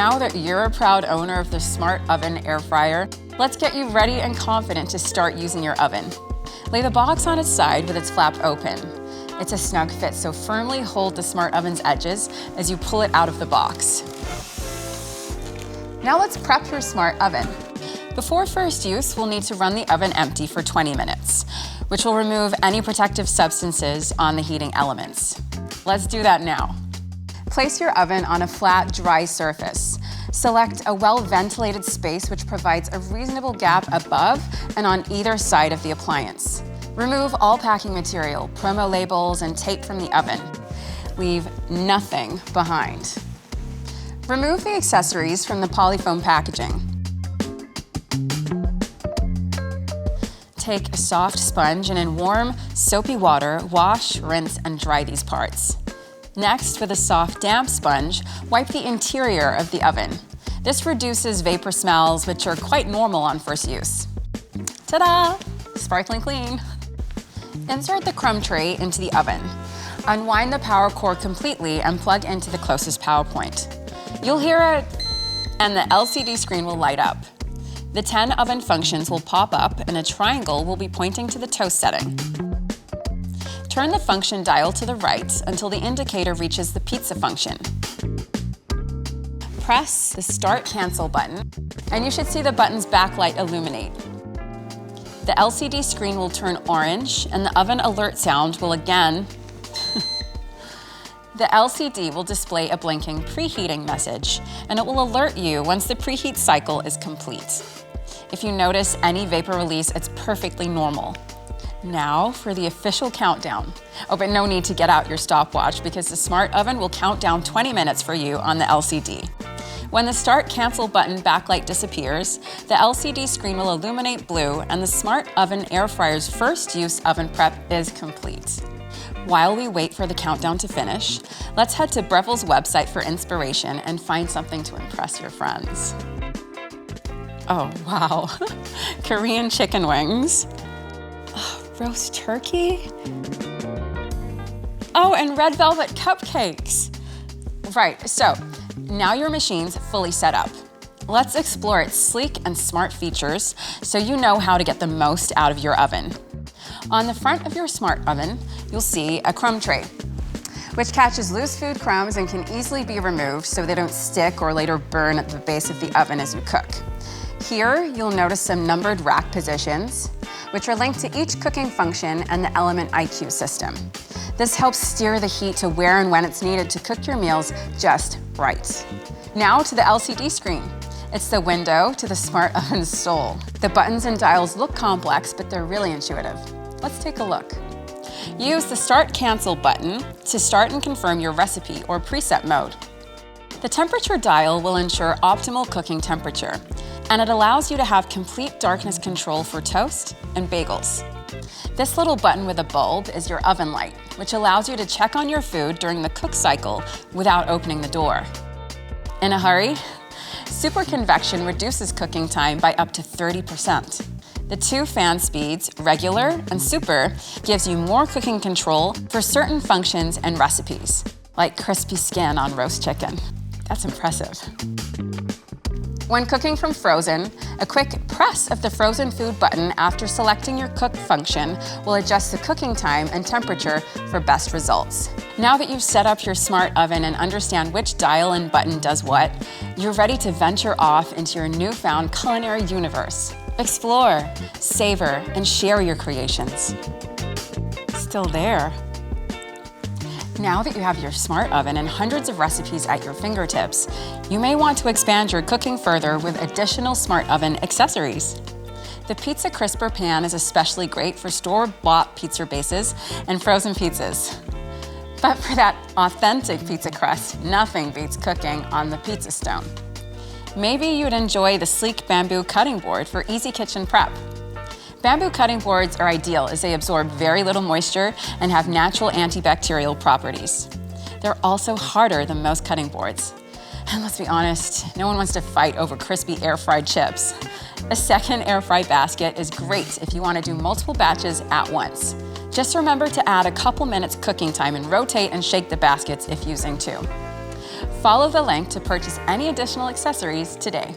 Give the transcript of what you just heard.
Now that you're a proud owner of the Smart Oven Air Fryer, let's get you ready and confident to start using your oven. Lay the box on its side with its flap open. It's a snug fit, so firmly hold the Smart Oven's edges as you pull it out of the box. Now let's prep your Smart Oven. Before first use, we'll need to run the oven empty for 20 minutes, which will remove any protective substances on the heating elements. Let's do that now. Place your oven on a flat, dry surface. Select a well-ventilated space which provides a reasonable gap above and on either side of the appliance. Remove all packing material, promo labels, and tape from the oven. Leave nothing behind. Remove the accessories from the polyfoam packaging. Take a soft sponge and in warm, soapy water, wash, rinse, and dry these parts. Next, with a soft, damp sponge, wipe the interior of the oven. This reduces vapor smells, which are quite normal on first use. Ta-da! Sparkling clean. Insert the crumb tray into the oven. Unwind the power cord completely and plug into the closest power point. You'll hear it, and the LCD screen will light up. The 10 oven functions will pop up and a triangle will be pointing to the toast setting. Turn the function dial to the right until the indicator reaches the pizza function. Press the Start Cancel button, and you should see the button's backlight illuminate. The LCD screen will turn orange, and the oven alert sound will again. The LCD will display a blinking preheating message, and it will alert you once the preheat cycle is complete. If you notice any vapor release, it's perfectly normal. Now for the official countdown. Oh, but no need to get out your stopwatch because the Smart Oven will count down 20 minutes for you on the LCD. When the Start Cancel button backlight disappears, the LCD screen will illuminate blue and the Smart Oven Air Fryer's first use oven prep is complete. While we wait for the countdown to finish, let's head to Breville's website for inspiration and find something to impress your friends. Oh, wow. Korean chicken wings. Oh, roast turkey. Oh, and red velvet cupcakes. Right, so now your machine's fully set up. Let's explore its sleek and smart features so you know how to get the most out of your oven. On the front of your Smart Oven, you'll see a crumb tray, which catches loose food crumbs and can easily be removed so they don't stick or later burn at the base of the oven as you cook. Here, you'll notice some numbered rack positions, which are linked to each cooking function and the Element IQ system. This helps steer the heat to where and when it's needed to cook your meals just right. Now to the LCD screen. It's the window to the Smart Oven's soul. The buttons and dials look complex, but they're really intuitive. Let's take a look. Use the Start Cancel button to start and confirm your recipe or preset mode. The temperature dial will ensure optimal cooking temperature, and it allows you to have complete darkness control for toast and bagels. This little button with a bulb is your oven light, which allows you to check on your food during the cook cycle without opening the door. In a hurry? Super convection reduces cooking time by up to 30%. The 2 fan speeds, regular and super, gives you more cooking control for certain functions and recipes, like crispy skin on roast chicken. That's impressive. When cooking from frozen, a quick press of the frozen food button after selecting your cook function will adjust the cooking time and temperature for best results. Now that you've set up your Smart Oven and understand which dial and button does what, you're ready to venture off into your newfound culinary universe. Explore, savor, and share your creations. Still there. Now that you have your Smart Oven and hundreds of recipes at your fingertips, you may want to expand your cooking further with additional Smart Oven accessories. The Pizza Crisper Pan is especially great for store-bought pizza bases and frozen pizzas. But for that authentic pizza crust, nothing beats cooking on the pizza stone. Maybe you'd enjoy the sleek bamboo cutting board for easy kitchen prep. Bamboo cutting boards are ideal as they absorb very little moisture and have natural antibacterial properties. They're also harder than most cutting boards. And let's be honest, no one wants to fight over crispy air-fried chips. A second air-fry basket is great if you want to do multiple batches at once. Just remember to add a couple minutes cooking time and rotate and shake the baskets if using two. Follow the link to purchase any additional accessories today.